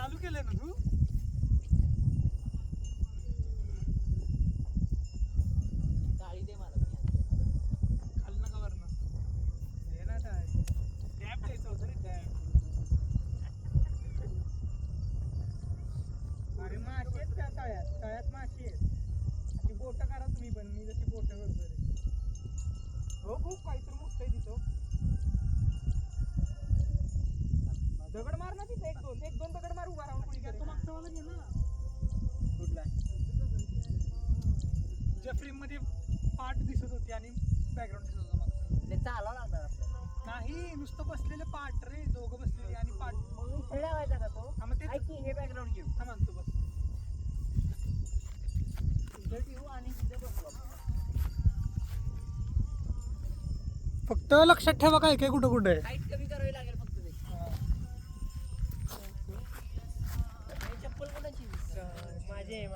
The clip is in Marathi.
चालू केलंय ना तू? गाडी दे मला खाली नका वरनं. हे ना काय डॅम द्यायचं होतं रे डॅम. अरे मासे आहेत त्या तळ्यात मासे आहेत. ती बोट करा तुम्ही पण मी जशी बोट करतो रे. हो खूप काहीतरी मोठं आहे तिथं. दगड मार ना तिथे एक दोन दगड मार उभा राहून कुणीकडे. मागचा वाला घे ना. कुठला? ज्या फ्रेम मध्ये पार्ट दिसत होती आणि बॅकग्राऊंड दिसत होतं मागचं. ते चालावं लागणार आपल्याला. नाही नुसतं बसलेले पार्ट रे दोघं बसलेले आणि पार्ट. मग इथे लावायचा का तो? हा मग ते ऐक की हे बॅकग्राऊंड घेऊ. हा म्हणतो बस. इथं ठेवू आणि तिथे बसू आपण. फक्त लक्षात ठेवा काय काय कुठं कुठे हाईट कमी करावी लागेल फक्त ते. चप्पल कोणाची? माझी.